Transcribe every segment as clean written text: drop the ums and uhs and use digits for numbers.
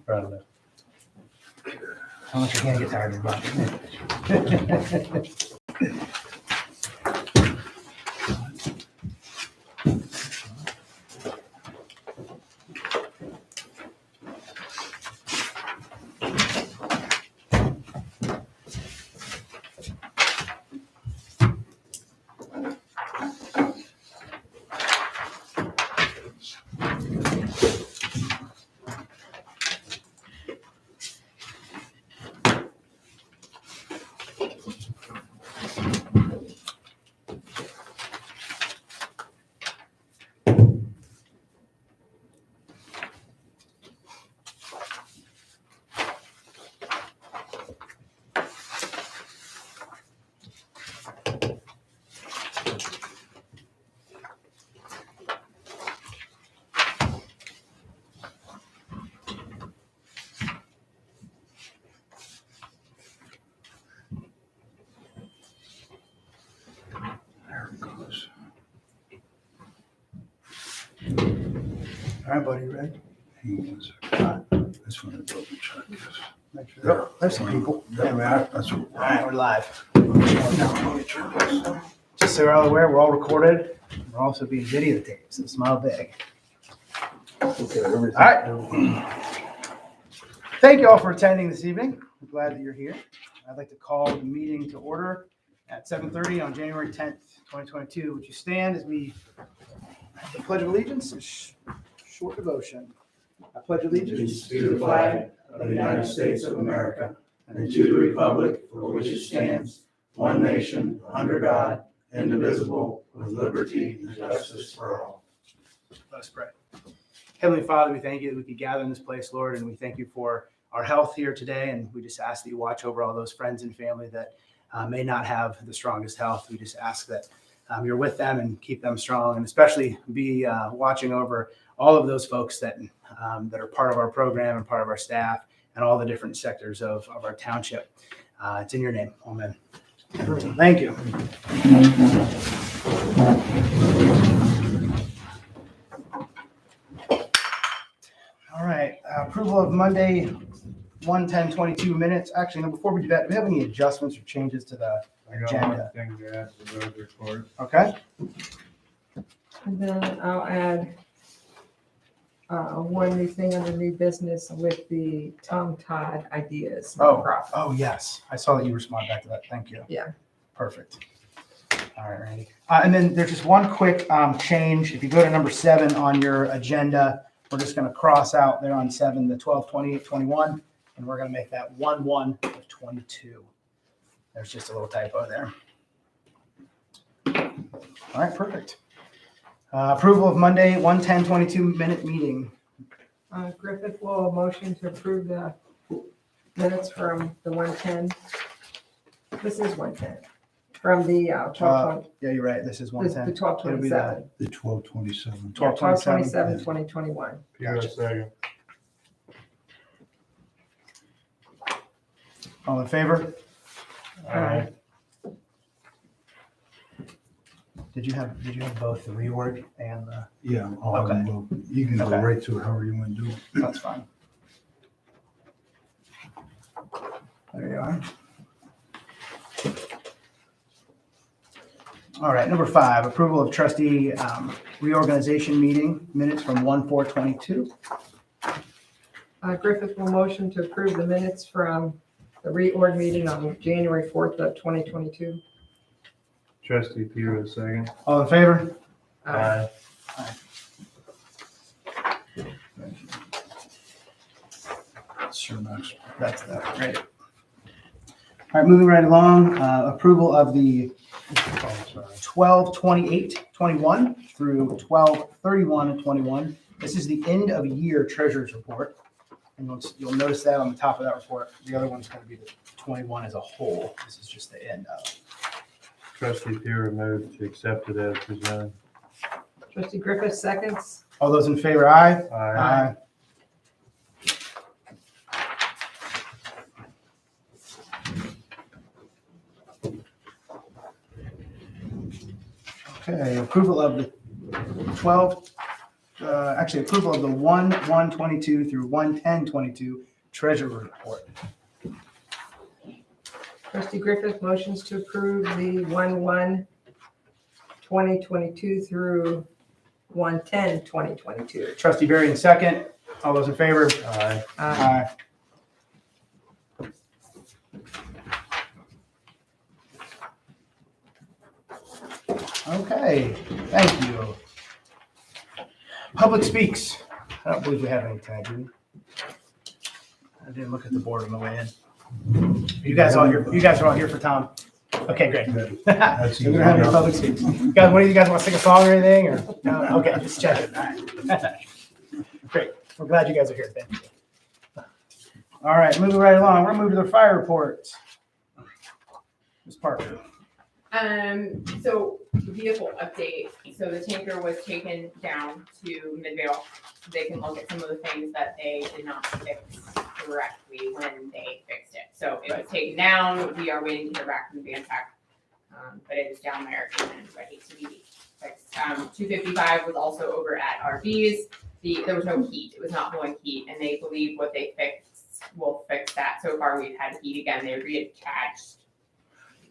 Probably. How much you can't get tired of your body. There it goes. All right, buddy, you ready? Hang on a second. This one is double check this. Make sure. Oh, there's some people. There we are. That's what. All right, we're live. Now, let me turn this on. Just so you're all aware, we're all recorded. We're also being videotaped, so smile big. Okay, everything. All right. Thank you all for attending this evening. I'm glad that you're here. I'd like to call the meeting to order at 7:30 on January 10th, 2022. Would you stand as we have the Pledge of Allegiance, a short devotion. I pledge allegiance To the flag of the United States of America and to the republic for which it stands, one nation, under God, indivisible, with liberty and justice for all. Let us pray. Heavenly Father, we thank you that we could gather in this place, Lord, and we thank you for our health here today. And we just ask that you watch over all those friends and family that may not have the strongest health. We just ask that you're with them and keep them strong, and especially be watching over all of those folks that are part of our program and part of our staff and all the different sectors of our township. It's in your name. Amen. Thank you. All right, approval of Monday, 1/10/22 minutes. Actually, no, before we do that, do we have any adjustments or changes to the I got agenda? one thing to add to the road report. Okay, And then I'll add one new thing under new business with the Tom Todd Ideas nonprofit. oh, yes, I saw that you responded back to that. Thank you. Yeah. Perfect. All right, Randy. And then there's just one quick change. If you go to number 7 on your agenda, we're just going to cross out there on 7, the 12/28/21, and we're going to make that 1/1/22. There's just a little typo there. All right, perfect. Approval of Monday, 1/10/22 minute meeting. Griffith will motion to approve the minutes from the 110. This is 110. From the 12/20, Yeah, you're right. This is the 110. 12/27. The 12/27. 12/27, 2021. Give it a second. All in favor? All right. Did you have both the reorg and the? Yeah, I'll have them go. You can go Okay. right to it, however you want to do it. That's fine. There you are. All right, number 5, approval of trustee reorganization meeting minutes from 1/4/22. Griffith will motion to approve the minutes from the reorg meeting on January 4th of 2022. Trustee Pugh, a second. All in favor? Aye. Sure, Max. That's that, right. All right, moving right along, approval of the 12/28/21 through 12/31/21. This is the end of year treasurer's report. And you'll notice that on the top of that report. The other one's going to be the 21 as a whole. This is just the end of. Trustee Pugh moved to accept it as presented. Trustee Griffith seconds. All those in favor, aye? Aye. Okay, approval of the 12, approval of the 1/1/22 through 1/10/22 treasurer report. Trustee Griffith motions to approve the 1/1/2022 through 1/10/2022. Trustee Barry in second. All those in favor? Aye. Aye. Okay, thank you. Public speaks. I don't believe we have any tonight, do we? I didn't look at the board on the way in. You guys all here? You guys are all here for Tom? Okay, great. That's So we don't have any public speaks. Guys, what do you guys want to sing a song or anything? Or no? Okay, just check it. All right. Great. We're glad you guys are here. Thank you. All right, moving right along. We're moving to the fire reports. Ms. Parker. So vehicle update. So the tanker was taken down to Midvale. They can look at some of the things that they did not fix correctly when they fixed it. So it was taken down. We are waiting to hear back from Vantech. But it is down there and ready to be fixed. 255 was also over at RV's. There was no heat. It was not blowing heat, and they believe what they fixed will fix that. So far, we've had heat again. They reattached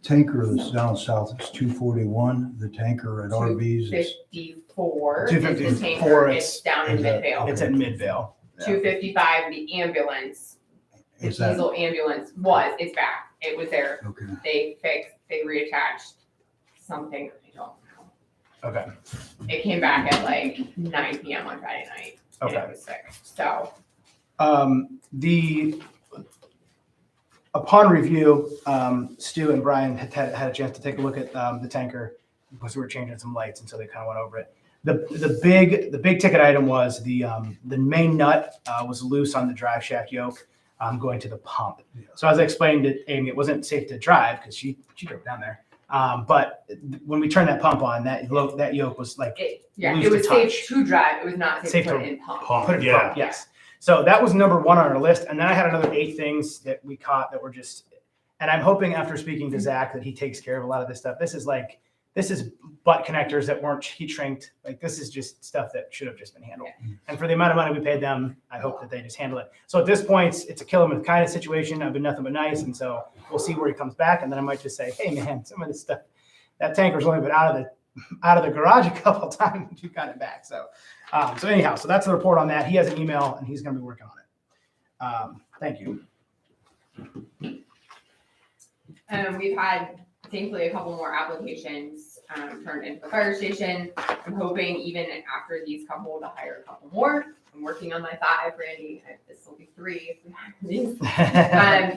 Tanker is down south, it's 241. The tanker at RV's is 254. 254, It's down in is that- Midvale. It's in Midvale. 255, the ambulance, the Is that- diesel ambulance it's back. It was there. okay. They reattached something. I don't know. Okay. It came back at like 9 p.m. on Friday night. And Okay. it was fixed. So Upon review, Stu and Brian had a chance to take a look at the tanker because we were changing some lights, and so they kind of went over it. The big ticket item was the main nut was loose on the drive shaft yoke going to the pump. So as I explained to Amy, it wasn't safe to drive because she drove down there. But when we turned that pump on, that yoke was like it Loose was to safe touch. to drive. It was not safe, Safe to put to in pump. put it in Yeah. pump, yes. So that was number one on our list. And then I had another 8 things that we caught that were just, and I'm hoping after speaking to Zach that he takes care of a lot of this stuff. This is butt connectors that weren't heat shrinked. Like this is just stuff that should have just been handled. And for the amount of money we paid them, I hope that they just handle it. So at this point, it's a kill him with kind of situation. I've been nothing but nice. And so we'll see where he comes back. And then I might just say, hey man, some of this stuff, that tanker's only been out of the garage a couple of times and you got it back. So anyhow, so that's the report on that. He has an email and he's going to be working on it. Thank you. We've had, thankfully, a couple more applications turned into the fire station. I'm hoping even after these couple to hire a couple more. I'm working on my 5, Randy. This will be 3 if we have these.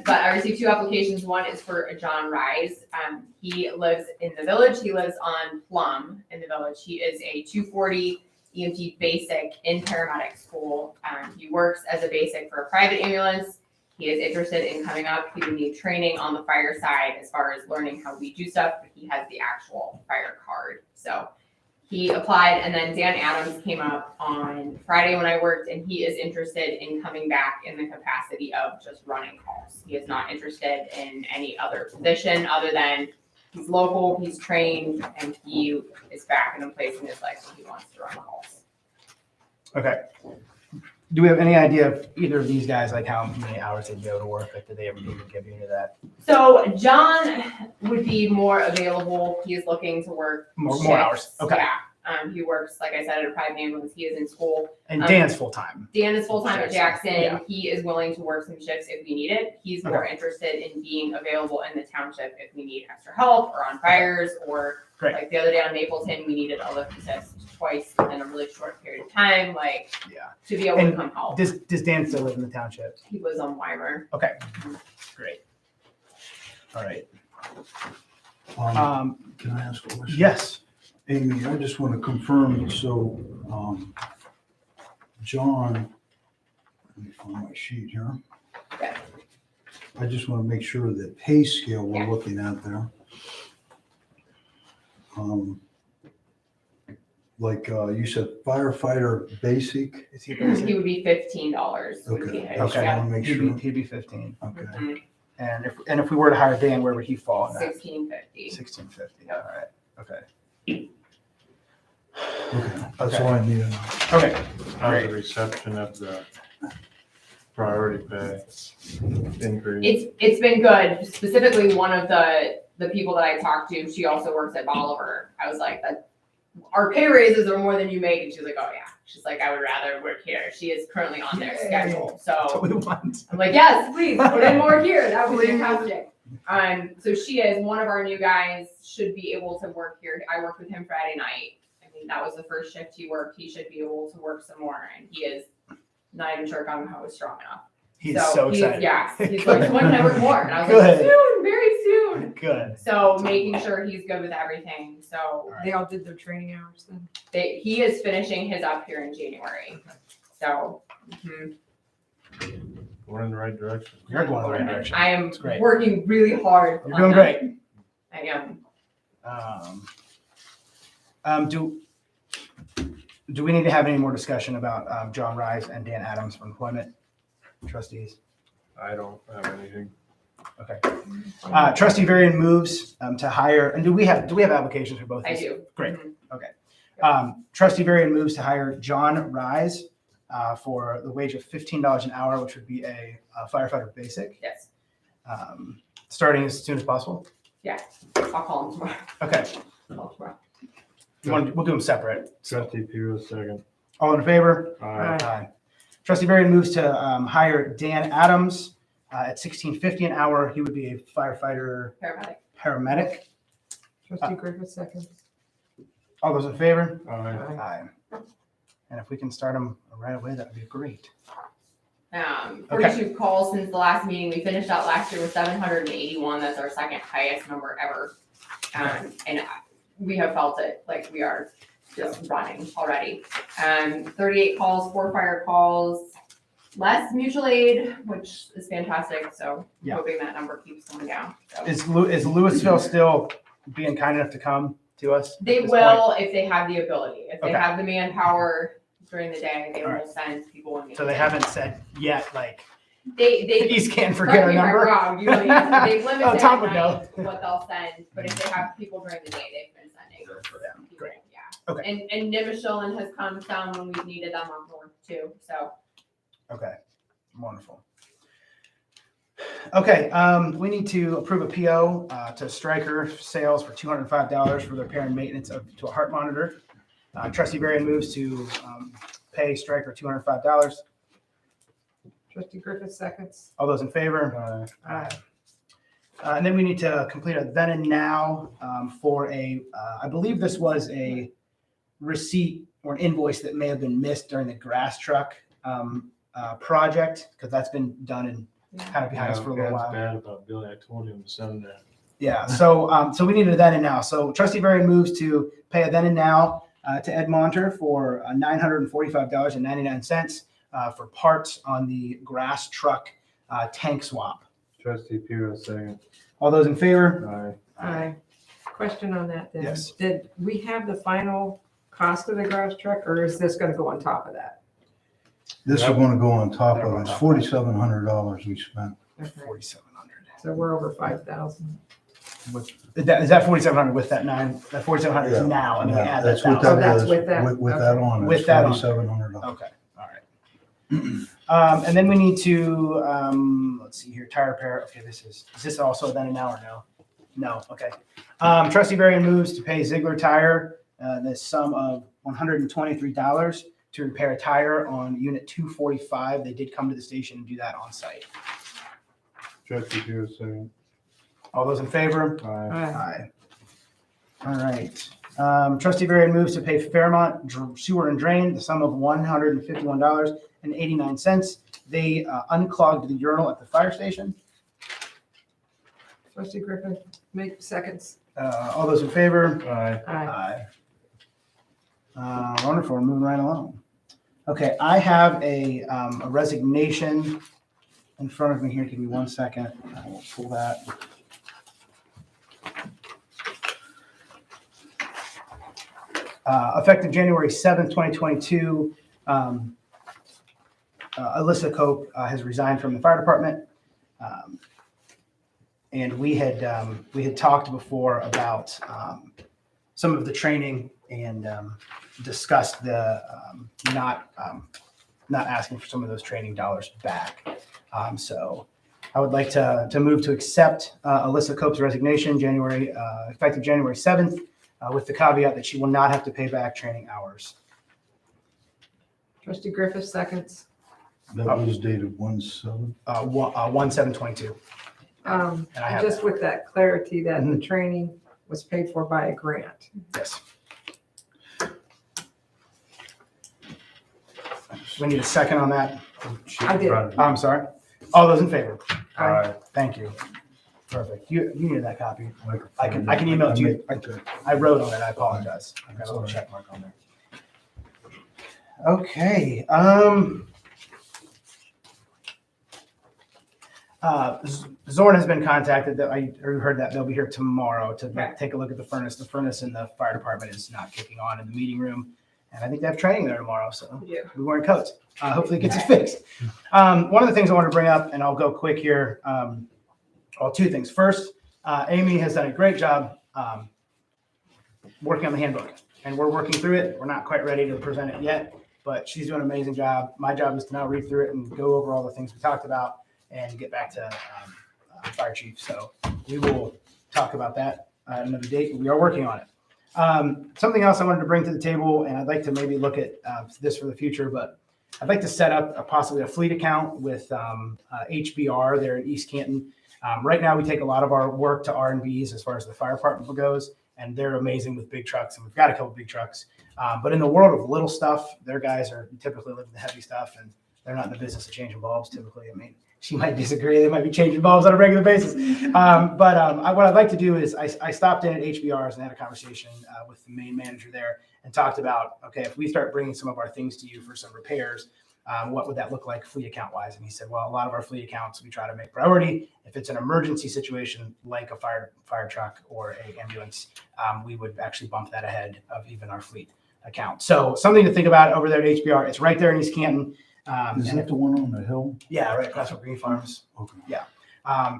But I received 2 applications. One is for a John Rise. He lives in the village. He lives on Plum in the village. He is a 240 EMT basic in paramedic school. He works as a basic for a private ambulance. He is interested in coming up. He would need training on the fire side as far as learning how we do stuff, but he has the actual fire card. So he applied, and then Dan Adams came up on Friday when I worked, and he is interested in coming back in the capacity of just running calls. He is not interested in any other position other than he's local, he's trained, and he is back in a place in his life where he wants to run calls. Okay. Do we have any idea of either of these guys, like how many hours they'd be able to work? Like, did they ever even give you any of that? So John would be more available. He is looking to work More hours. shifts. Okay. Yeah. He works, like I said, at a private ambulance. He is in school. And Dan's full-time. Dan is full-time at Jackson. Yeah. He is willing to work some shifts if we need it. He's more interested in being available in the township if we need extra help or on fires or Great. like the other day on Mapleton, we needed a lift assist twice within a really short period of time, like Yeah. to be able And to come help. Does Dan still live in the township? He was on Weimer. Okay. Great. All right. Can I ask a question? Yes. Amy, I just want to confirm, so, John, let me find my sheet here. Yeah. I just want to make sure the pay scale we're Yeah. looking at there. Like, you said firefighter basic, Is he He basic? would be $15. would be okay, I his. just Okay. want to make He'd sure, be 15. okay. Mhm. And if we were to hire Dan, where would he fall in that? 1650. 1650. All right. Okay. Okay, that's all I needed. Okay, How's Great. the reception of the priority pay increase? It's been good. Specifically, one of the people that I talked to, she also works at Bolivar. I was like, that our pay raises are more than you make, and she's like, oh yeah. She's like, I would rather work here. She is currently on their Yay. schedule, that's what so we want. I'm like, yes, please put in more here. That would be Please. fantastic. So she is one of our new guys. Should be able to work here. I worked with him Friday night. I mean, that was the first shift he worked. He should be able to work some more, and he is not even sure gung ho is strong enough. He's so excited. Yeah, he's like, when can I work more? And I was Good. like, soon, very soon. Good. So making sure he's good with everything. So They all did their training hours then? he is finishing his up here in January. So Going in the right direction. You're going in the right direction. I am That's great. working really hard. You're on doing that. great. I am. Do we need to have any more discussion about John Rise and Dan Adams for employment? Trustees. I don't have anything. Okay. Trustee Varian moves to hire, and do we have applications for both? I these? do. Great. Mhm. Trustee Varian moves to hire John Rise for the wage of $15 an hour, which would be a firefighter basic, Yes. starting as soon as possible. I'll call him tomorrow. Okay. Call tomorrow. We'll do them separate. Trustee Piro, second. All in favor? Aye. Aye. Trustee Varian moves to hire Dan Adams at $16.50 an hour. He would be a firefighter paramedic. Trustee Griffith seconds. All those in favor? Aye. Aye. And if we can start them right away, that would be great. 42 calls since the last meeting. We finished out last year with 781. That's our second highest number ever. And we have felt it, like we are just running already. 38 calls, 4 fire calls, less mutual aid, which is fantastic. So Yeah. hoping that number keeps going down. So. Is Louisville still being kind enough to come to us? at They this will if they have the ability. If they Okay. have the manpower during the day, they All will right. send people when they point? So they haven't said yet, like, They East can't correct forget our me if I'm number. wrong, usually they limit Oh, it Tom at would night know. what they'll send, but if they have people during the day, they've been sending. people, great. Yeah. Okay. And Nimishillen has come down when we've needed them up north too, so. Okay, wonderful. Okay, we need to approve a PO to Stryker Sales for $205 for the repair and maintenance to a heart monitor. Trustee Varian moves to pay Stryker $205. Trustee Griffith seconds. All those in favor? Aye. And then we need to complete a then and now for I believe this was a receipt or an invoice that may have been missed during the grass truck project, because that's been done and kind of behind us for a little That's while. bad about Billy. I told him to send that. Yeah, so we need a then and now. So Trustee Varian moves to pay a then and now to Ed Monter for $945.99 for parts on the grass truck tank swap. Trustee Piro, second. All those in favor? Aye. Aye. Question on that then. Yes. Did we have the final cost of the grass truck, or is this gonna go on top of that? This is going to go on top That'll go of on it. It's top of it. $4,700 we spent. Okay. 4,700. So we're over 5,000. Is that 4,700 with that 4,700 is Yeah. now, and then we Yeah, add that that's what thousand. Oh, that's is. with that? With that Okay. on, With it's that on. $4,700. Okay, all right. And then we need to, let's see here, tire repair. Okay, is this also then and now or no? No, okay. Trustee Varian moves to pay Ziegler Tire the sum of $123 to repair a tire on unit 245. They did come to the station and do that on site. Trustee Piro, second. All those in favor? Aye. Aye. All right. Trustee Varian moves to pay Fairmont Sewer and Drain the sum of $151.89. They unclogged the urinal at the fire station. Trustee Griffith, make seconds. All those in favor? Aye. Aye. Wonderful, we're moving right along. Okay, I have a resignation in front of me here. Give me 1 second. I will pull that. Effective January 7th, 2022, Alyssa Cope has resigned from the fire department. And we had talked before about some of the training and discussed the not asking for some of those training dollars back. So I would like to move to accept Alyssa Cope's resignation effective January 7th, with the caveat that she will not have to pay back training hours. Trustee Griffith seconds. That was dated 1/7. 1/7/22. And I have Just that. with that clarity that the training was paid for by a grant. Yes. We need a second on that. I did. I'm sorry. All those in favor? Aye. Thank you. Perfect. You need that copy. I can email it to you. I wrote on it. I apologize. I've got a little check mark on there. Okay. Zorn has been contacted. I heard that they'll be here tomorrow to take a look at the furnace. The furnace in the fire department is not kicking on in the meeting room. And I think they have training there tomorrow, so we're wearing coats. Hopefully it gets it fixed. One of the things I want to bring up, and I'll go quick here. Well, two things. First, Amy has done a great job working on the handbook, and we're working through it. We're not quite ready to present it yet, but she's doing an amazing job. My job is to now read through it and go over all the things we talked about and get back to fire chief. So we will talk about that at another date. We are working on it. Something else I wanted to bring to the table, and I'd like to maybe look at this for the future, but I'd like to set up possibly a fleet account with HBR there in East Canton. Right now, we take a lot of our work to R&Bs as far as the fire department goes, and they're amazing with big trucks, and we've got a couple big trucks. But in the world of little stuff, their guys are typically lifting the heavy stuff, and they're not in the business of changing bulbs typically. I mean, she might disagree. They might be changing bulbs on a regular basis. What I'd like to do is I stopped in at HBR's and had a conversation with the main manager there and talked about, okay, if we start bringing some of our things to you for some repairs, what would that look like fleet account wise? And he said, well, a lot of our fleet accounts we try to make priority. If it's an emergency situation like a fire truck or an ambulance, we would actually bump that ahead of even our fleet account. So something to think about over there at HBR. It's right there in East Canton. Is that the one on the hill? Yeah, right across from Green Farms. Okay. Yeah. A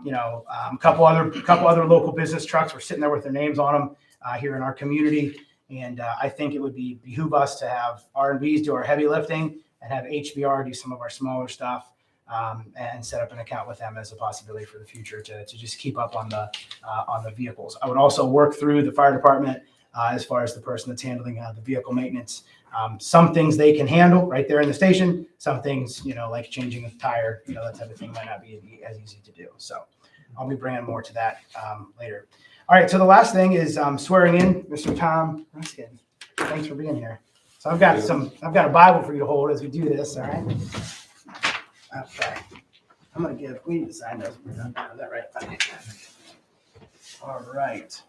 couple other local business trucks were sitting there with their names on them here in our community. And I think it would behoove us to have R&Bs do our heavy lifting and have HBR do some of our smaller stuff and set up an account with them as a possibility for the future to just keep up on the vehicles. I would also work through the fire department as far as the person that's handling the vehicle maintenance. Some things they can handle right there in the station. Some things, like changing a tire, that type of thing might not be as easy to do. So I'll be bringing more to that later. All right. So the last thing is swearing in Mr. Tom Ruskin. Thanks for being here. So I've got a Bible for you to hold as we do this. All right. Okay. I'm going to we need to sign those. Is that right? All right.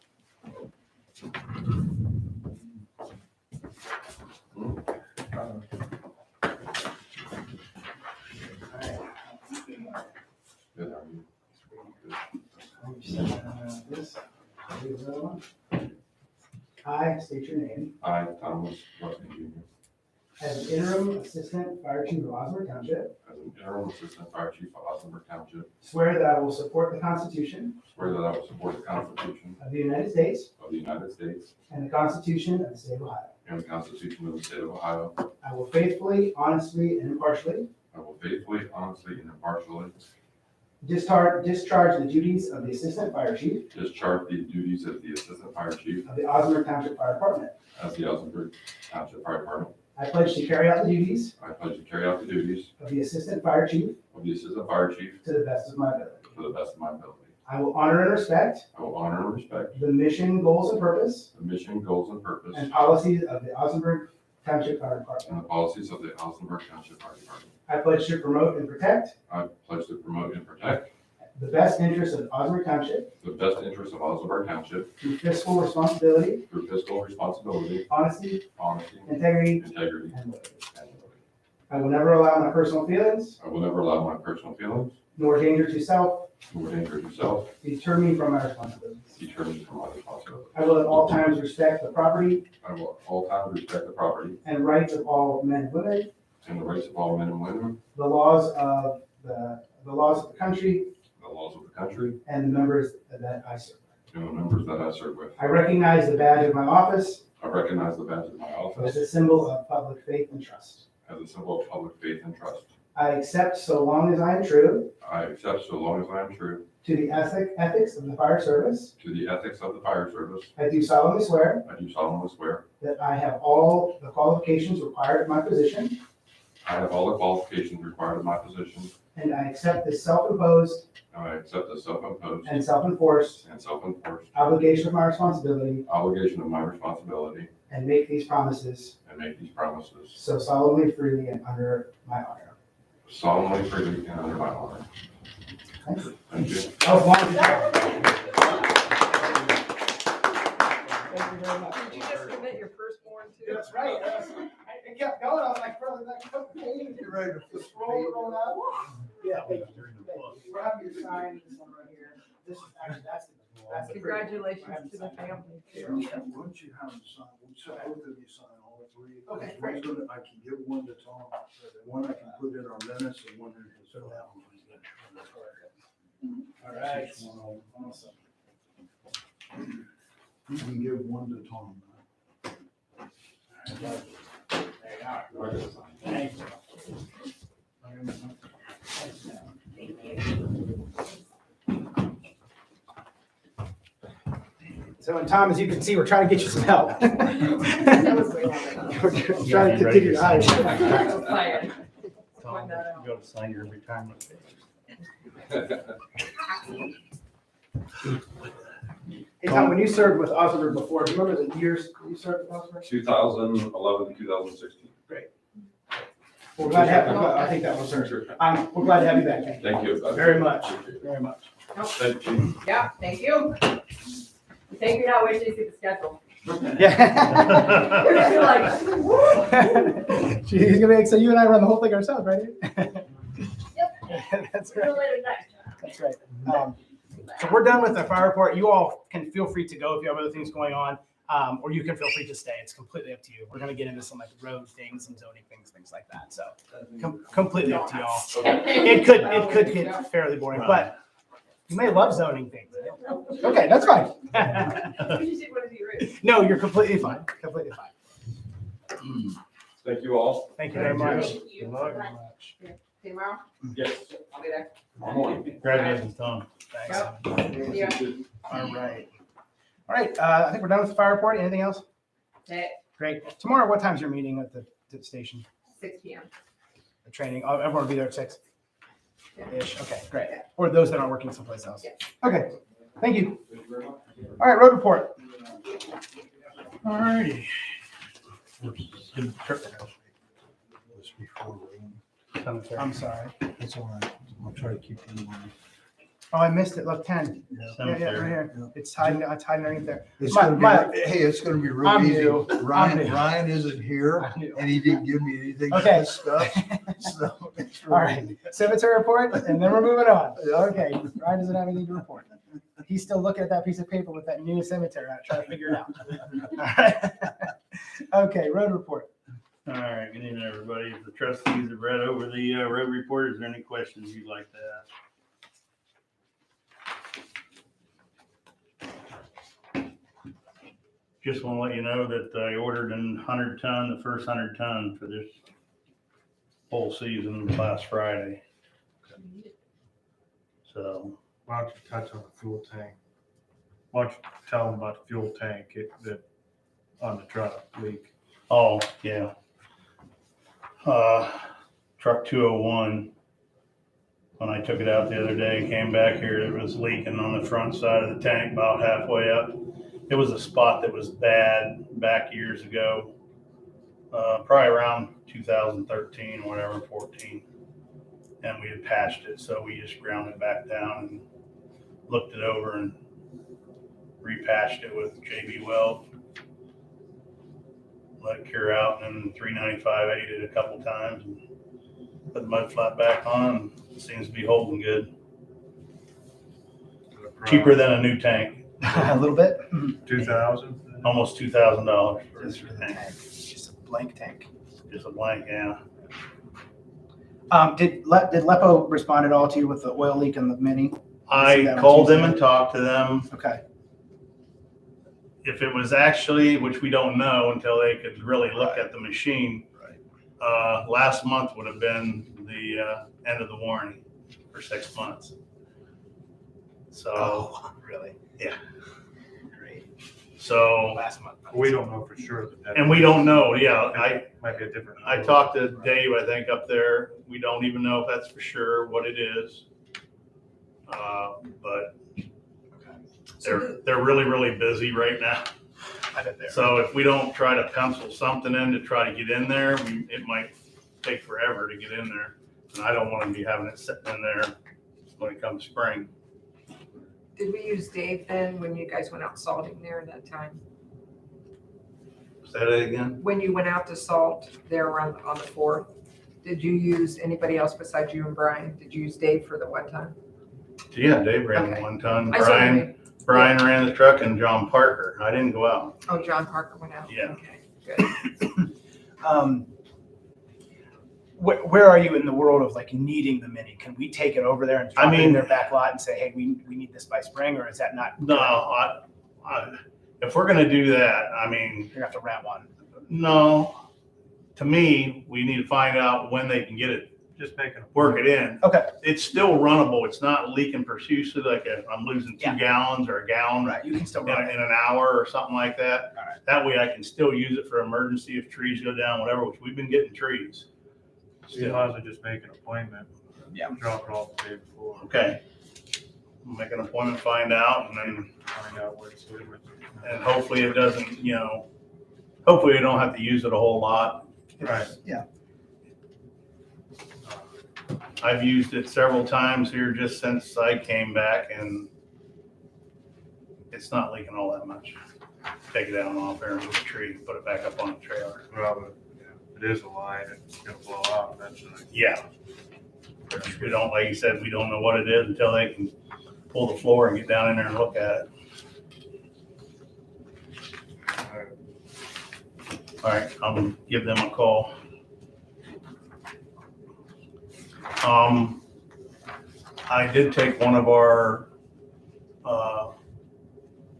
I state your name. I, Thomas Ruskin Jr., As an interim assistant fire chief of Osnaburg Township, as an interim assistant fire chief of Osnaburg Township, swear that I will support the Constitution swear that I will support the Constitution of the United States of the United States and the Constitution of the State of Ohio. and the Constitution of the State of Ohio. I will faithfully, honestly, and impartially I will faithfully, honestly, and impartially discharge the duties of the assistant fire chief discharge the duties of the assistant fire chief of the Osnaburg Township Fire Department. as the Osnaburg Township Fire Department. I pledge to carry out the duties I pledge to carry out the duties of the assistant fire chief of the assistant fire chief to the best of my ability. to the best of my ability. I will honor and respect I will honor and respect the mission, goals, and purpose the mission, goals, and purpose and policies of the Osnaburg Township Fire Department. and the policies of the Osnaburg Township Fire Department. I pledge to promote and protect I pledge to promote and protect the best interests of Osnaburg Township the best interests of Osnaburg Township through fiscal responsibility, through fiscal responsibility, honesty, honesty, integrity, integrity, and loyalty. and loyalty. I will never allow my personal feelings I will never allow my personal feelings nor danger to self nor danger to self to deter me from my responsibilities. deter me from my responsibility. I will at all times respect the property I will at all times respect the property and rights of all men and women, and the rights of all men and women, the laws of the country, the laws of the country, and the members that I serve. and the members that I serve with. I recognize the badge of my office I recognize the badge of my as office a symbol of public faith and trust. as a symbol of public faith and trust. I accept so long as I am true I accept so long as I am true to the ethics of the fire service. to the ethics of the fire service. I do solemnly swear I do solemnly swear that I have all the qualifications required of my position, I have all the qualifications required of my position, and I accept this self-imposed and I accept the self-imposed and self-enforced and self-enforced obligation of my responsibility, obligation of my responsibility, and make these promises and make these promises so solemnly, freely, and under my honor. solemnly, freely, and under my honor. Thank you. Thank you. That was long. Thank you very much. Did you just commit your firstborn too? That's right. It kept going. I was like, bro, that pages. You're ready to flip Just roll out. Yeah, thank you. We're happy to sign this one right here. This is actually, that's the. Congratulations to the family too. Once you have them sign, so both of you sign all three. Okay, One's gonna, I can give one to Tom, one I can put in our minutes and one in his. All right. Awesome. You can give one to Tom. There you are. Thank So, and Tom, as you can see, we're trying to get you some help. That was way longer. We're trying to continue to hire. Fire. Tom, you gotta sign your retirement papers. Hey, Tom, when you served with Osnaburg before, do you remember the years you served with Osnaburg? 2011 to 2016. We're glad to have you. I think that was her. We're glad to have you back. Thank you. Thank you. Very much, very much. Thank you. Yeah, thank you. Thank you, now wait till you see the schedule. Yeah. You're like, She's gonna make, so you and I run the whole thing ourselves, right? Yep. That's right. That's right. So we're done with the fire report. You all can feel free to go if you have other things going on, or you can feel free to stay. It's completely up to you. We're gonna get into some like road things and zoning things like that. So completely up to y'all. It could get fairly boring, but you may love zoning things. Okay, that's fine. You just didn't want to be rude. No, you're completely fine. Completely fine. Thank you all. Thank you very much. thank you. Good luck. See you tomorrow? Yes. I'll be there. Congratulations, Tom. Thanks. See ya. All right. All right, I think we're done with the fire report. Anything else? That's it. Great. Tomorrow, what time's your meeting at the station? 6 p.m. The training? Oh, everyone will be there at 6-ish. Okay, great. Or those that aren't working someplace else. Yeah. Okay, thank you. All right, road report. All righty. This before rain. I'm sorry. It's all right. I'll try to keep you in mind. Oh, I missed it. Look, 10. Yeah, right here. It's hiding underneath there. It's My- gonna my- be, hey, it's gonna be real I'm easy. new. I'm Ryan, new. Ryan isn't here I knew. and he didn't give me anything for Okay. this stuff. So it's real All right, easy. cemetery report, and then we're moving on. Okay, Ryan doesn't have anything to report. He's still looking at that piece of paper with that new cemetery on it, trying to figure it out. All right. Okay, road report. All right, good evening, everybody. The trustees have read over the road report. Is there any questions you'd like to ask? Just want to let you know that I ordered the first 100 ton for this whole season last Friday. So, Why don't you touch on the fuel tank? Why don't you tell them about the fuel tank that on the truck leak? oh, yeah. Truck 201, when I took it out the other day, came back here, it was leaking on the front side of the tank about halfway up. It was a spot that was bad back years ago, probably around 2013, whatever, 14. And we had patched it, so we just ground it back down and looked it over and repatched it with JB Weld. Let it cure out, and then 395 ate it a couple times and put the mud flat back on, and it seems to be holding good. Cheaper than a new tank, A little bit. 2,000? almost $2,000 for Just a for the tank. tank. Just a blank tank. Just a blank, yeah. Did Lepo respond at all to you with the oil leak in the Mini? See I that on called them Tuesday? and talked to them. Okay. if it was actually, which we don't know until they could really look at the machine, last month would have been the end of the warranty for 6 months. So, Oh, really? yeah. Great. So, Last month. We don't know for sure that. and we don't know, yeah, Might be a different. I talked to Dave, I think, up there. We don't even know if that's for sure what it is. But they're really, really busy right now. I bet they're. So if we don't try to pencil something in to try to get in there, it might take forever to get in there. And I don't want to be having it sitting in there when it comes spring. Did we use Dave then when you guys went out salting there that time? Say that again? When you went out to salt there around on the 4th, did you use anybody else besides you and Brian? Did you use Dave for the one time? Yeah, Dave ran the Okay. 1 ton. I saw you. Brian ran the truck, and John Parker. I didn't go out. Oh, John Parker went out? Yeah. Okay, good. Where are you in the world of like needing the Mini? Can we take it over there and drop it in their back lot and say, hey, we need this by spring, or is that not? No, if we're gonna do that, I mean, You're gonna have to rent one. no. To me, we need to find out when they can get it, Just making. work it in. Okay. It's still runnable. It's not leaking profusely, like if I'm losing 2 Yeah. gallons or a gallon Right, you can still in run it. an hour or something like that. All right. That way I can still use it for emergency if trees go down, whatever, which we've been getting trees. You might as well just make an appointment. Yeah. Drop it off the day before. Okay. Make an appointment, find out, and then, Find out where it's at. and hopefully it doesn't, hopefully we don't have to use it a whole lot. Right. Yeah. I've used it several times here just since I came back, and it's not leaking all that much. Take it down off there and move the tree, put it back up on the trailer. Well, but, yeah, it is a line, it's gonna blow out eventually. Yeah. We don't, like you said, we don't know what it is until they can pull the floor and get down in there and look at it. All right, I'm gonna give them a call. I did take one of our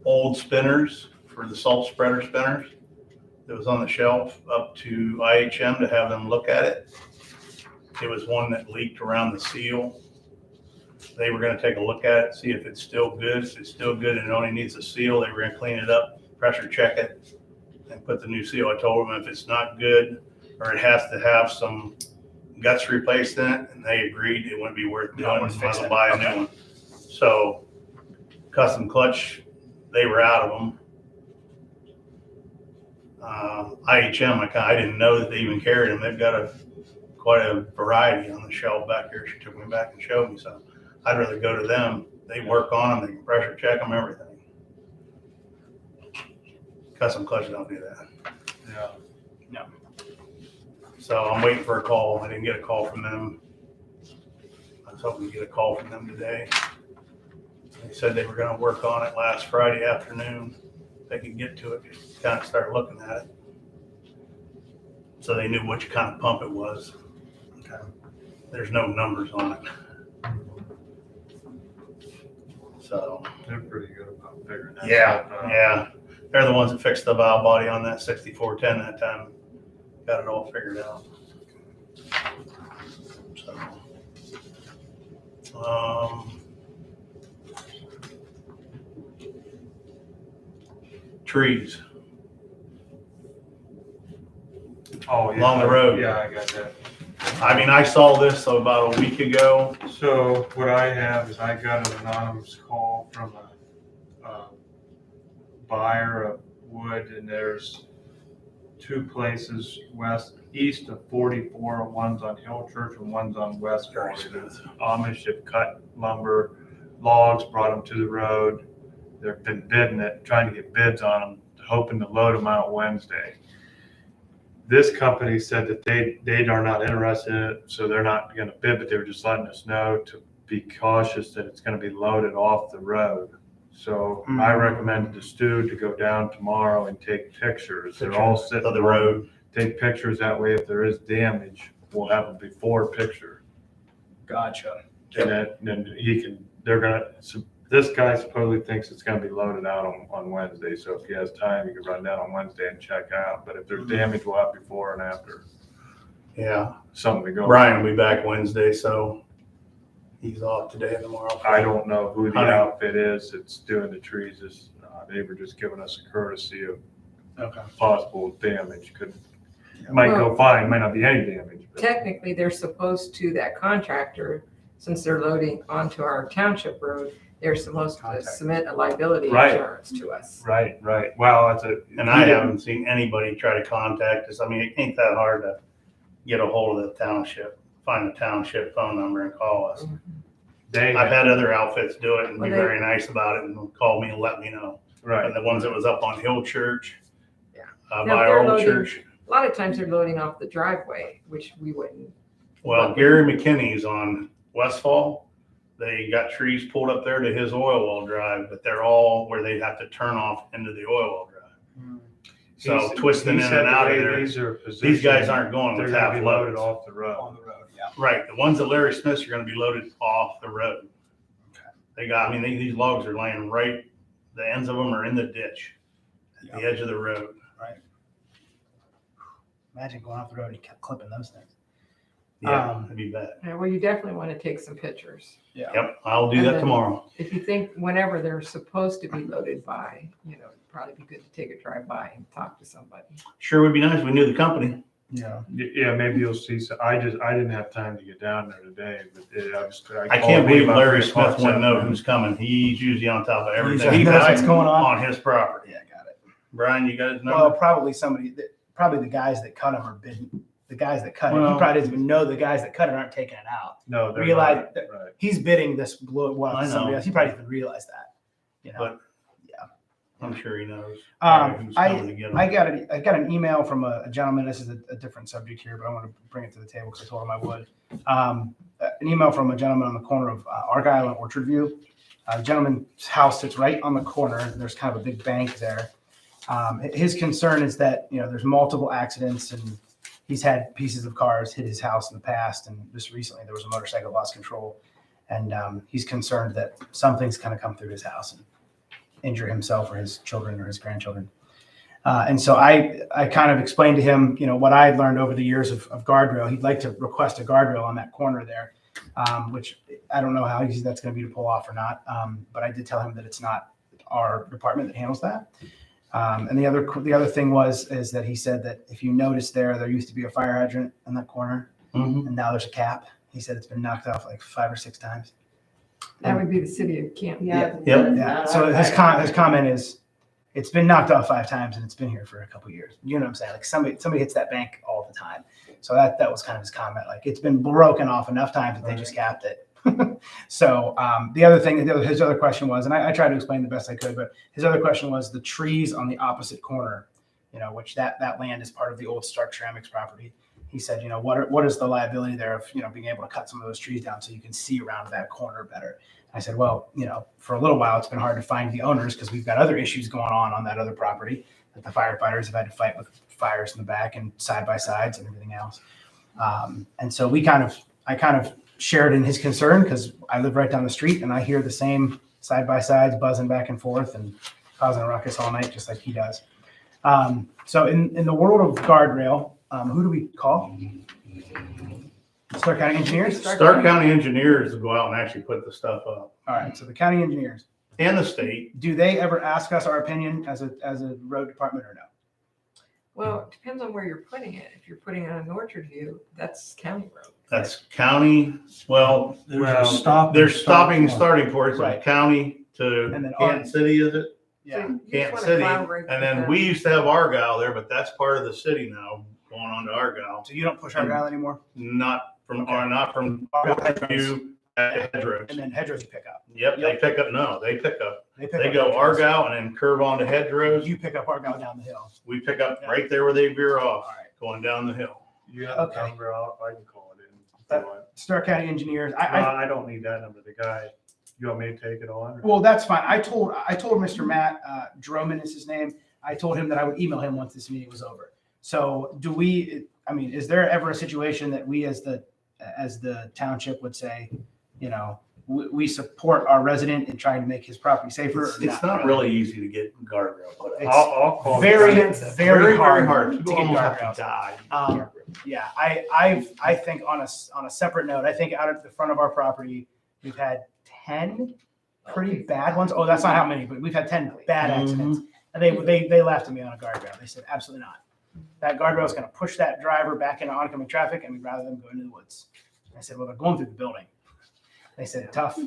old spinners for the salt spreader spinners that was on the shelf up to IHM to have them look at it. It was one that leaked around the seal. They were gonna take a look at it, see if it's still good. If it's still good and it only needs a seal, they were gonna clean it up, pressure check it, and put the new seal. I told them if it's not good or it has to have some guts replaced in it, and they agreed it wouldn't be worth doing, Not might worth as well fixing. buy a Okay. new one. So custom clutch, they were out of them. IHM, I didn't know that they even carried them. They've got quite a variety on the shelf back here. She took me back and showed me, so I'd rather go to them. They work on them, they can pressure check them, everything. Custom clutch don't do that. Yeah. So I'm waiting for a call. I didn't get a call from them. I was hoping to get a call from them today. They said they were gonna work on it last Friday afternoon. They could get to it, kind of start looking at it. So they knew which kind of pump it was. Okay. There's no numbers on it. So, They're pretty good about figuring that yeah, stuff out. yeah. They're the ones that fixed the valve body on that 6410 that time. Got it all figured out. So, trees Oh, yeah. along the road. Yeah, I got that. I mean, I saw this about a week ago. So what I have is I got an anonymous call from a buyer of wood, and there's 2 places east of 44. One's on Hill Church and one's on West Very 40. smooth. Amish have cut lumber, logs, brought them to the road. They've been bidding it, trying to get bids on them, hoping to load them out Wednesday. This company said that they are not interested in it, so they're not gonna bid, but they were just letting us know to be cautious that it's gonna be loaded off the road. So I recommended to Stu to go down tomorrow and take pictures. They're all sitting Of the road. Take pictures, that way if there is damage, we'll have a before picture. Gotcha. And then he can, they're gonna, This guy supposedly thinks it's gonna be loaded out on Wednesday, so if he has time, he can run down on Wednesday and check out. But if there's damage, we'll have before and after, Yeah, something to go. Brian will be back Wednesday, so he's off today and tomorrow. I don't know who the Honey. outfit is that's doing the trees. They were just giving us a courtesy of Okay. possible damage. Might go fine, might not be any damage. but- Technically, they're supposed to, that contractor, since they're loading onto our township road, they're supposed to Contact. submit a liability Right. insurance to us. Right. Well, that's And I haven't seen anybody try to contact us. I mean, it ain't that hard to get a hold of the township, find the township phone number and call us. They, I've had other outfits do it and be Well, they- very nice about it and call me and let me know. right. And the ones that was up on Hill Church, Yeah. by Now, our they're old loading- church. A lot of times they're loading off the driveway, which we wouldn't. Well, Gary McKinney's on Westfall. They got trees pulled up there to his oil well drive, but they're all where they have to turn off into the oil well drive. So He's- twisting he in said and out the of way there. These are These positioned, guys aren't going they're with gonna half be loaded loads. off the road. On the road, yeah. Right, the ones at Larry Smith's are gonna be loaded off the road. They got, I mean, these logs are laying right, the ends of them are in the ditch, at the edge of the road. Imagine going off the road and kept clipping those things. Yeah, that'd be bad. Yeah, well, you definitely want to take some pictures. Yeah. Yep, I'll do And that then- tomorrow. If you think whenever they're supposed to be loaded by, it'd probably be good to take a drive by and talk to somebody. Sure would be nice if we knew the company. Yeah. Yeah, maybe you'll see. So I didn't have time to get down there today, but I can't believe Larry Smith wouldn't know who's coming. He's usually on top of everything. He He knows what's died going on. on his property. Yeah, got it. Brian, you guys know? Well, probably probably the guys that cut them are bidding. The guys that cut it, he Well- probably doesn't even know the guys that cut it aren't taking it out. No, they're Realize not. that- Right. He's bidding this blue well I to somebody know. else. He probably doesn't realize that. You know. But I'm sure he knows. who's I coming to get him. I got an email from a gentleman. This is a different subject here, but I want to bring it to the table because I told him I would. An email from a gentleman on the corner of Argyle and Orchard View. The gentleman's house sits right on the corner. And there's kind of a big bank there. His concern is that there's multiple accidents and he's had pieces of cars hit his house in the past, and just recently there was a motorcycle lost control, and he's concerned that something's going to come through his house and injure himself or his children or his grandchildren. And so I kind of explained to him, what I had learned over the years of guardrail. He'd like to request a guardrail on that corner there, which I don't know how easy that's going to be to pull off or not. But I did tell him that it's not our department that handles that. And the other thing is that he said that if you notice there used to be a fire hydrant in that corner, Mhm. and now there's a cap. He said it's been knocked off like 5 or 6 times. That would be the city of Canton. Yep. Yeah. So his comment is, it's been knocked off 5 times and it's been here for a couple of years. You know what I'm saying? Like somebody hits that bank all the time. So that was kind of his comment. Like it's been broken off enough times that they just capped it. So his other question was, and I tried to explain the best I could, but his other question was the trees on the opposite corner, which that land is part of the old Stark Ceramics property. He said, what is the liability there of, being able to cut some of those trees down so you can see around that corner better? I said, well, for a little while, it's been hard to find the owners because we've got other issues going on that other property that the firefighters have had to fight with fires in the back and side by sides and everything else. And so I kind of shared in his concern because I live right down the street and I hear the same side by sides buzzing back and forth and causing a ruckus all night, just like he does. So in the world of guardrail, who do we call? Stark County Engineers? Stark County engineers will go out and actually put the stuff up, All right, so the county engineers, and the state. do they ever ask us our opinion as a road department or no? Well, it depends on where you're putting it. If you're putting it on Orchard View, that's county road. That's county. Well, There's a stop. there's stopping and start. starting ports Right. of county to And then Canton City, is it? Yeah. So you just Canton wanna City. collaborate And with then them. we used to have Argyle there, but that's part of the city now, going on to Argyle. So you don't push Argyle anymore? Not from Argyle Orchard View at Hedgerows. And then Hedgerows you pick up. Yep, they pick up. They They pick They up go Hedgerows. Argyle and then curve on to Hedgerows. You pick up Argyle down the hill. We pick up right there where they veer All off, right. going down the hill. You have Okay. the number, I can call it in. if you want. Stark County Engineers. I don't need that number. The guy, you want me to take it on? or- Well, that's fine. I told Mr. Matt Droman is his name. I told him that I would email him once this meeting was over. So is there ever a situation that we as the township would say, we support our resident in trying to make his property safer. or It's not really easy to get guardrail put up. It's I'll call. very, the- very hard to People get almost have guardrails. to die. Yeah, I think on a separate note, I think out of the front of our property, we've had 10 pretty bad ones. Oh, that's not how many, but we've had 10 bad accidents. And they laughed at me on a guardrail. They said, absolutely not. That guardrail is going to push that driver back into oncoming traffic, and we'd rather them go into the woods. I said, well, they're going through the building. They said, tough.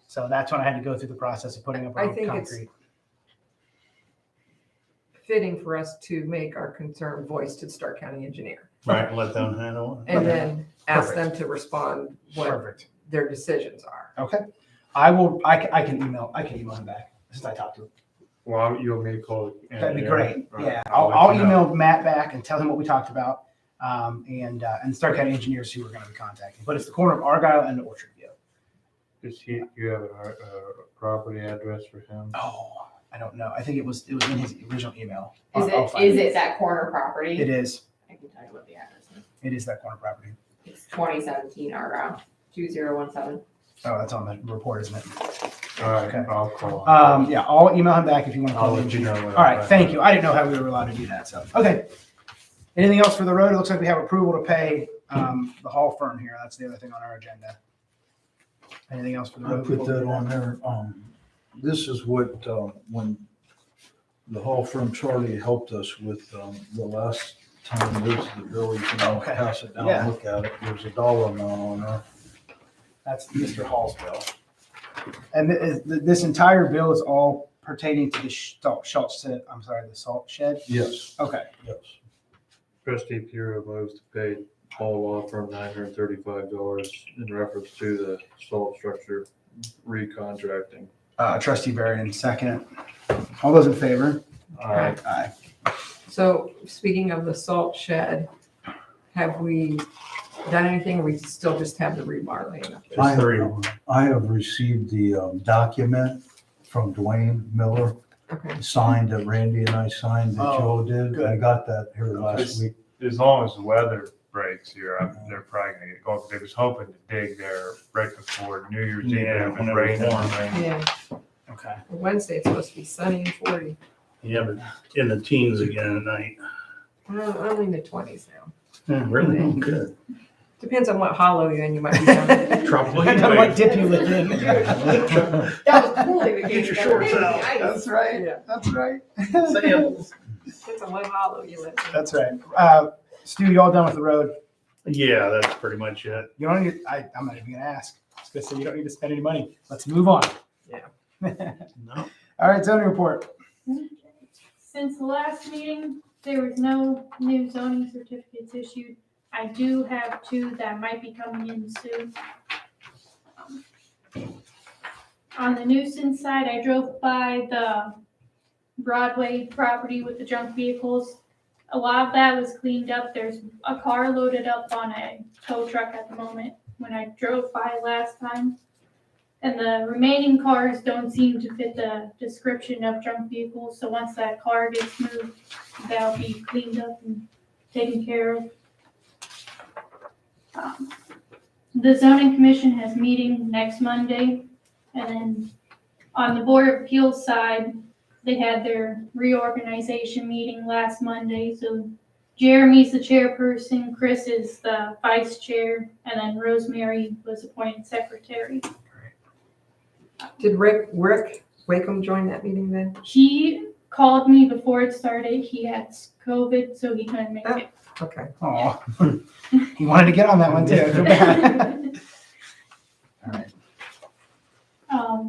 So that's when I had to go through the process of putting up I our think it's concrete. fitting for us to make our concern voice to the Stark County engineer Right, let them handle it. and then ask Perfect. them to respond what Perfect. their decisions are. Okay. I can email him back since I talked to him. Well, you want me to call? That'd be great. Right. Yeah, I'll let I'll you know. email Matt back and tell him what we talked about. And Stark County engineers who we're going to be contacting. But it's the corner of Argyle and Orchard View. Does you have a property address for him? Oh, I don't know. I think it was in his original email. Is I'll find is it that corner property? It is. I can tell you what the address is. It is that corner property. It's 2017 Argyle, 2017. Oh, that's on the report, isn't it? All right, Okay. I'll call. Yeah, I'll email him back if you want to I'll call the let you engineer. know. when All I right, find thank out. you. I didn't know how we were allowed to do that, so, okay. Anything else for the road? It looks like we have approval to pay the Hall firm here. That's the other thing on our agenda. Anything else for the I road? put before we that do on there. This is what, when the Hall firm Charlie helped us with, the last time we visited the village, and I'll Okay. pass it down Yeah. and look at it. There's a dollar amount on there. That's Mr. Hall's bill. And this entire bill is all pertaining to the salt shed? Yes, Okay. yes. Trustee Puro moves to pay Hall Law Firm $935 in reference to the salt structure recontracting. Trustee Varian, second. All those in favor? Aye. Aye. So speaking of the salt shed, have we done anything? Or we still just have the rebar laying up there? I Three. I have received the document from Dwayne Miller, Okay. signed, that Randy and I signed, that Oh, Joe did. I good. got that here last Yes. week. As long as the weather breaks here, they're probably gonna get going. They was hoping to dig there right before New Year's Eve. Yeah, and when it was rain and warm. rain. Yeah, Okay. Wednesday it's supposed to be sunny and 40. Yeah, but in the teens again at night. Only in the 20s now. Yeah, really? Oh, good. Depends on what hollow you're in, you might be down. Tropical I heat know wave. what dip you live in. That was totally the Get case. your That shorts was out. ice. That's right. Yeah. That's right. Sandals. Depends on what hollow you live in. That's right. Stu, you all done with the road? Yeah, that's pretty much it. You don't need, I'm not even gonna ask. I was gonna say you don't need to spend any money. Let's move on. Yeah. No. All right, zoning report. Since the last meeting, there was no new zoning certificates issued. I do have 2 that might be coming in soon. On the nuisance side, I drove by the Broadway property with the junk vehicles. A lot of that was cleaned up. There's a car loaded up on a tow truck at the moment when I drove by last time. And the remaining cars don't seem to fit the description of junk vehicles, so once that car gets moved, that'll be cleaned up and taken care of. The zoning commission has meeting next Monday, and then on the Board of Appeals side, they had their reorganization meeting last Monday, so Jeremy's the chairperson, Chris is the vice chair, and then Rosemary was appointed secretary. Did Rick Wakeham join that meeting then? He called me before it started. He had COVID, so he couldn't make it. Okay. Oh, he wanted to get on that one too. I feel bad. All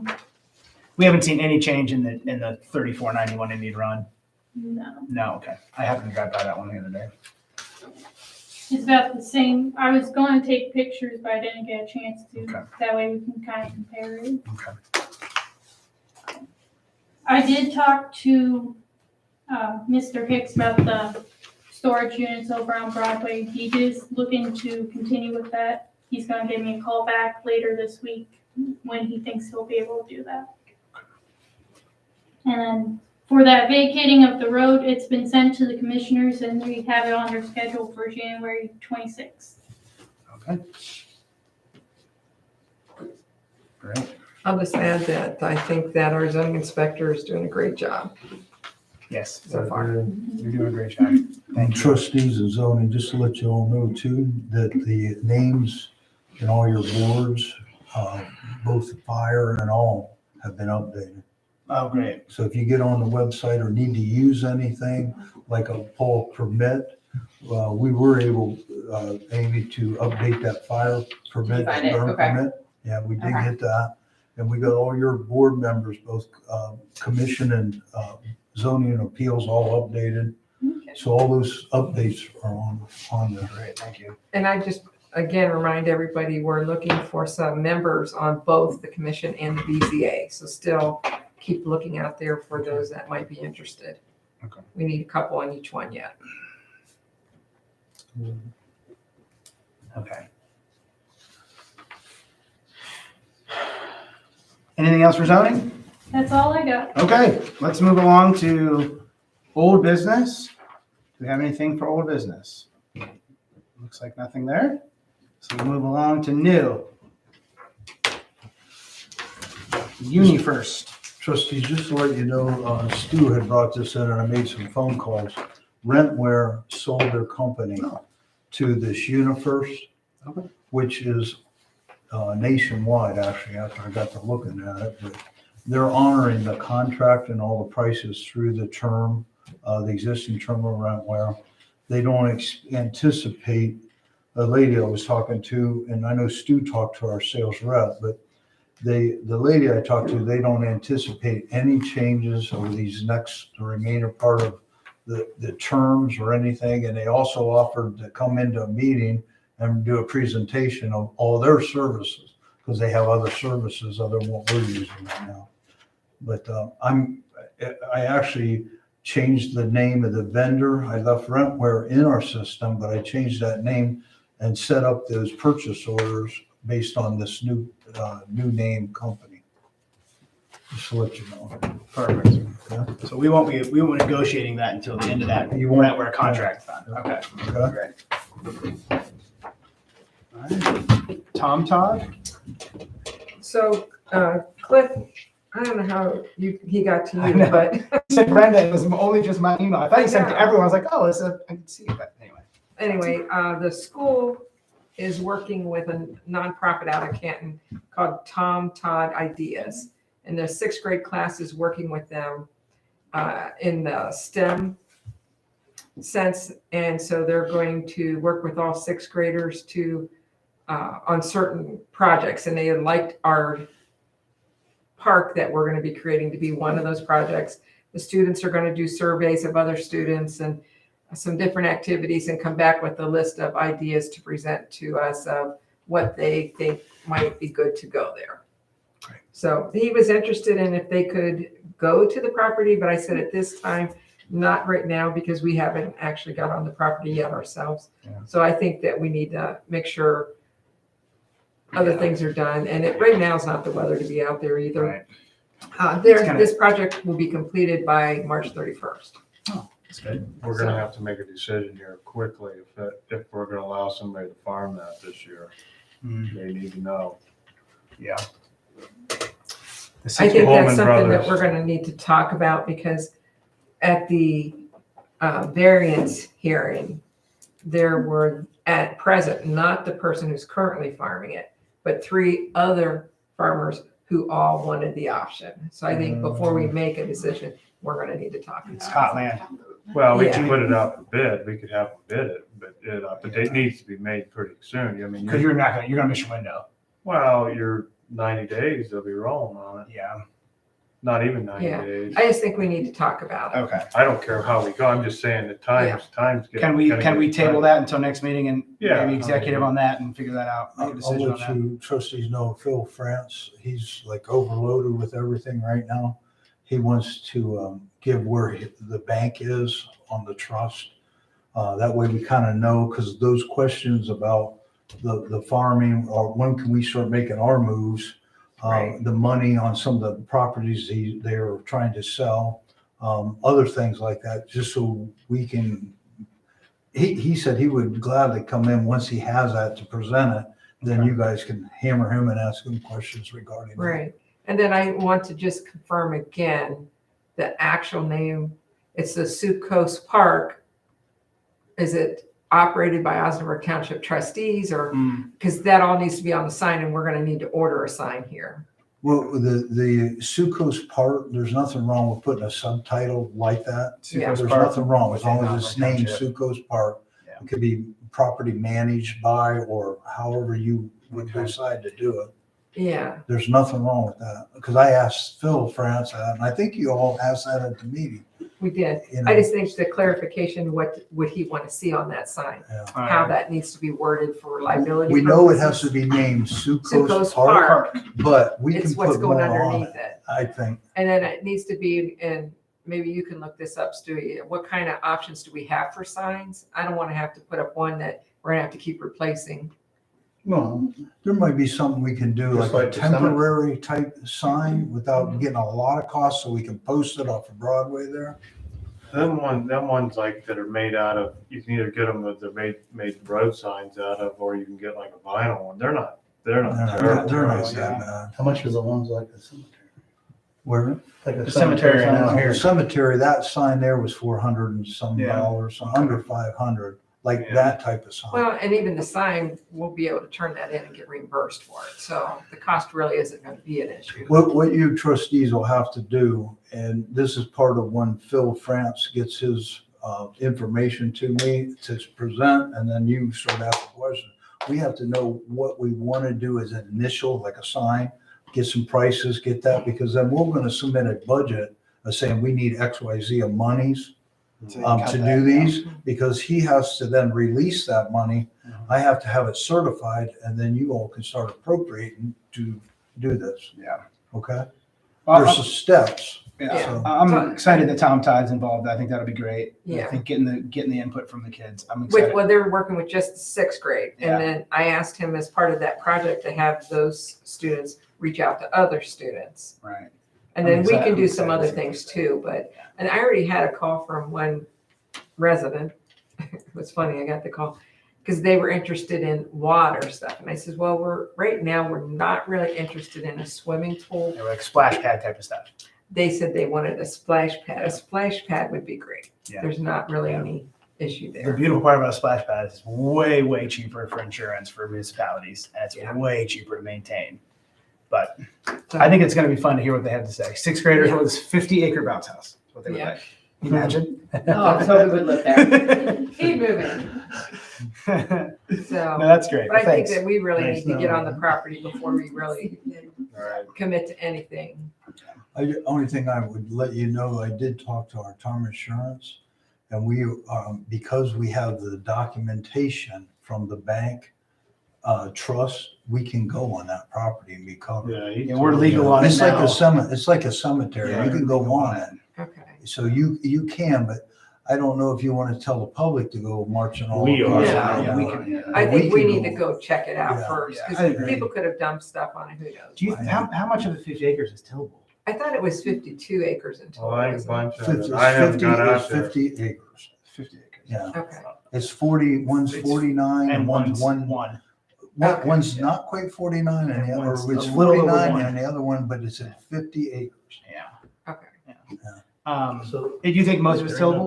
right. We haven't seen any change in the 3491 Indian Run. No, No, okay. I happened to drive by that one the other day. it's about the same. I was going to take pictures, but I didn't get a chance to. Okay. That way we can kind of compare it. Okay. I did talk to Mr. Hicks about the storage units over on Broadway. He is looking to continue with that. He's going to give me a call back later this week when he thinks he'll be able to do that. And for that vacating of the road, it's been sent to the commissioners and we have it on their schedule for January 26th. Okay. Great. I'll just add that I think that our zoning inspector is doing a great job Yes, so far. you're doing a great job. Thank you. Trustees of zoning, just to let you all know too, that the names in all your boards, both fire and all, have been updated. Oh, great. So if you get on the website or need to use anything like a pull permit, we were able, Amy, to update that fire permit. find it? burn Okay. permit. Yeah, we did Okay. get that. And we got all your board members, both commission and zoning and appeals all updated. Okay. So all those updates are on there. Great, thank you. And I just, again, remind everybody, we're looking for some members on both the commission and the BZA. So still keep looking out there for those that might be interested. Okay. We need a couple on each one yet. Okay. Anything else for zoning? That's all I got. Okay, let's move along to old business. Do we have anything for old business? Looks like nothing there. So we'll move along to new. Uni first. Trustees, just to let you know, Stu had brought this in and I made some phone calls. Rentware sold their company to this UniFirst, Okay. which is nationwide, actually, after I got to looking at it. But they're honoring the contract and all the prices through the term, the existing term of Rentware. They don't anticipate, a lady I was talking to, and I know Stu talked to our sales rep, but the lady I talked to, they don't anticipate any changes over these the remainder part of the terms or anything. And they also offered to come into a meeting and do a presentation of all their services, because they have other services other than what we're using right now. But I actually changed the name of the vendor. I left Rentware in our system, but I changed that name and set up those purchase orders based on this new name company. Just to let you know. Perfect. Okay. So we won't be negotiating that until the end of that. You won't- Rentware contract done. Okay. Okay. Great. All right. Tom Todd? So Cliff, I don't know how he got to I you, know. but He said Brenda, it was only just my email. I thought he sent it to everyone. I was like, oh, I can see it, but anyway. anyway, the school is working with a nonprofit out of Canton called Tom Todd Ideas. And the sixth grade class is working with them in the STEM sense. And so they're going to work with all sixth graders to on certain projects. And they liked our park that we're going to be creating to be one of those projects. The students are going to do surveys of other students and some different activities and come back with a list of ideas to present to us of what they think might be good to go there. Great. So he was interested in if they could go to the property, but I said at this time, not right now, because we haven't actually got on the property yet ourselves. Yeah. So I think that we need to make sure other things are done. And right now is not the weather to be out there either. Right. This project will be completed by March 31st. That's good. We're gonna have to make a decision here quickly if we're gonna allow somebody to farm that this year. Mm, They need to know. yeah. I think that's Holman something that Brothers. we're going to need to talk about because at the variance hearing, there were at present, not the person who's currently farming it, but 3 other farmers who all wanted the option. So I think before we make a decision, we're going to need to talk It's about hot land. Well, we Yeah. can put it out for bid. We could have them bid it, but it needs to be made pretty soon. I mean, Because you're gonna miss your window. well, you're 90 days, they'll be rolling on it. Yeah. Not even 90 Yeah. days. it. I just think we need to talk about it. Okay. I don't care how we go. I'm just saying the times get. Can we table that until next meeting and Yeah. maybe executive on that and figure that out? Make a I'll decision on let that. you trustees know, Phil France, he's like overloaded with everything right now. He wants to give where the bank is on the trust. That way we kind of know, because those questions about the farming, or when can we start making our moves? Right. The money on some of the properties they're trying to sell, other things like that, just so we can, he said he would gladly come in once he has that to present it then you guys can hammer him and ask him questions regarding that. Right. And then I want to just confirm again, the actual name, it's the Sioux Coast Park. Is it operated by Osnaburg Township trustees or, because that all needs to be on the sign and we're going to need to order a sign here. Well, the Sioux Coast Park, there's nothing wrong with putting a subtitle like that. Sioux Coast There's Park nothing wrong, as long within as it's Osnaburg named Township. Sioux Coast Park. Yeah. It could be property managed by, or however you would Okay. decide to do it. Yeah. There's nothing wrong with that, because I asked Phil France that, and I think you all asked that at the meeting. We did. You I know, just think the clarification, what would he want to see on that sign? All How right. that needs to be worded for liability. we know it has purposes. to be named Sioux Sioux Coast Coast Park, Park. but we It's can what's put going more on underneath it, it. I think. And then it needs to be, and maybe you can look this up, Stewie, what kind of options do we have for signs? I don't want to have to put up one that we're gonna have to keep replacing. Well, there might be something we can do, Just like a like the summit. temporary type sign without getting a lot of cost, so we can post it off of Broadway there. Them ones like that are made out of, you can either get them with, they're made road signs out of, or you can get like a vinyl one. They're not terrible. They're not Yeah. that bad. How much is the ones like the cemetery? Where? Like The cemetery sign out here. Cemetery, that sign there was $400 and some Yeah. dollars, so under 500, like Yeah. that type of sign. Well, and even the sign, we'll be able to turn that in and get reimbursed for it. So the cost really isn't gonna be an issue. What you trustees will have to do, and this is part of when Phil France gets his information to me to present, and then you sort of ask the question. We have to know what we want to do as an initial, like a sign, get some prices, get that, because then we're going to submit a budget of saying we need X, Y, Z of monies to do these, because he has to then release that money. I have to have it certified, and then you all can start appropriating to do this. Yeah. Okay? Well, There's some steps. Yeah, So- I'm excited that Tom Todd's involved. I think that'll be great. I Yeah. think getting the input from the kids. I'm With, excited. well, they're working with just the sixth grade. Yeah. And then I asked him as part of that project to have those students reach out to other students. Right. And I'm then we excited- can do I'm some excited other to see things what too, but, and I already had a call from one resident. It was funny, I got the call, because they were interested in water stuff. And I said, well, right now, we're not really interested in a swimming pool. They're like splash pad type of stuff. They said they wanted a splash pad. A splash pad would be great. Yeah. There's not really any issue The there. beautiful part about a splash pad is it's way, way cheaper for insurance for municipalities, and it's Yeah. way cheaper to maintain. But So- I think it's going to be fun to hear what they have to say. Sixth graders Yeah. with 50-acre bounce house. That's what they would Yeah. like. Can you imagine? Oh, Toby would live there. Keep moving. No, So, that's great. but I think Thanks. that we really Thanks, need to get no. on the property before we really commit to anything. Only thing I would let you know, I did talk to our term insurance, and we, because we have the documentation from the bank trust, we can go on that property and be covered. Yeah, we're legal on it It's like now. it's like a cemetery. Yeah, You can go legal on it. Okay. So you can, but I don't know if you want to tell the public to go marching all. We across are. it. Yeah, yeah, we can. I think we can need to go check it out Yeah. first, Yeah, I because agree. people could have dumped stuff on it, who knows? Do you, how much of the 50 acres is tillable? I thought it was 52 acres in Well, total. I think a wasn't bunch of 50 it. I haven't it's got out there. 50 acres. 50 acres. Yeah, it? Okay. it's 40, one's 49 And one's one. one. Okay. One's not quite 49 and the other, One's it's a little over 49 one. and the other one, but it's at 50 acres. Yeah. Okay. So Do you think most of it's tillable?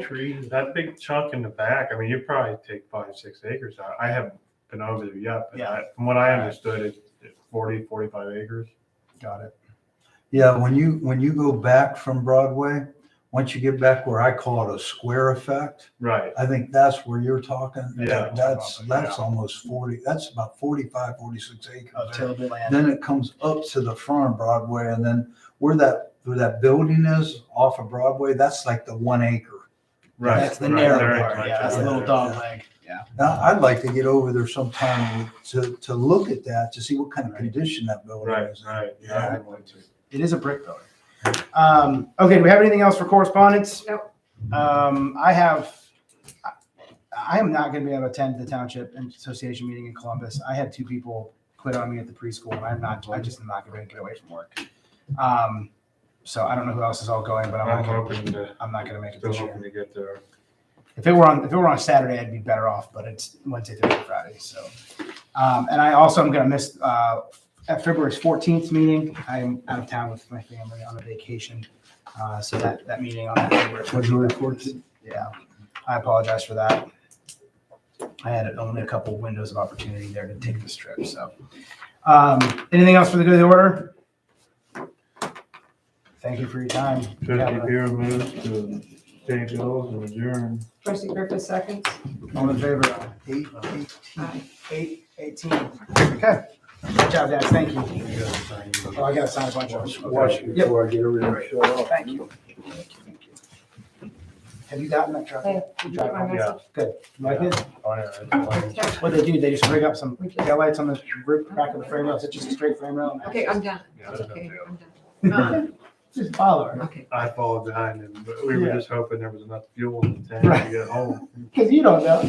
That big chunk in the back, I mean, you probably take 5-6 acres out. I haven't been over there yet, but Yeah. from what I understood, it's 40-45 acres. Got it. Yeah, when you go back from Broadway, once you get back where I call it a square effect, Right. I think that's where you're talking. Yeah. That's almost 40, that's about 45, 46 acres. Of tillable land. Then it comes up to the front of Broadway, and then where that building is off of Broadway, that's like the 1 acre. Right. That's the right, narrow very part. much Yeah, that's the over little there. dog leg. Yeah. Now, I'd like to get over there sometime to look at that, to see what kind of Right. condition that building Right, is. right. Yeah. Yeah, I'd like to. It is a brick building. Okay, do we have anything else for correspondence? Nope. I am not going to be able to attend the Township Association meeting in Columbus. I had 2 people quit on me at the preschool, and I just am not going to get away from work. So I don't know who else is all going, but I'm I'm hoping to, not going to make it still this year. hoping to get there. If it were on a Saturday, I'd be better off, but it's Wednesday, Thursday, Friday. So And I also am gonna miss, at February's 14th meeting. I'm out of town with my family on a vacation. So that meeting on that February 14th. Yeah, I apologize for that. I had only a couple windows of opportunity there to take this trip, so. Anything else for the good of the order? Thank you for your time. Trustee Bureau moves to pay bills and adjourn. Trustee Griffith seconds. All in favor? Aye. 18. Okay. Good job, guys. Thank you. Oh, I gotta sign a bunch of them. Watch it before I get everything shut off. Thank you. Have you gotten that truck? Hey, did you get my Yeah. message? Good. You like it? Oh, yeah. What they do, they just rig up some We did. taillights on the back of the frame rail. It's just a straight frame rail. Okay, I'm done. Yeah, Okay, I'm done. Just follow her. Okay. I followed behind him, but we were Yeah. just hoping there was enough fuel in the tank to get home. Because you don't know.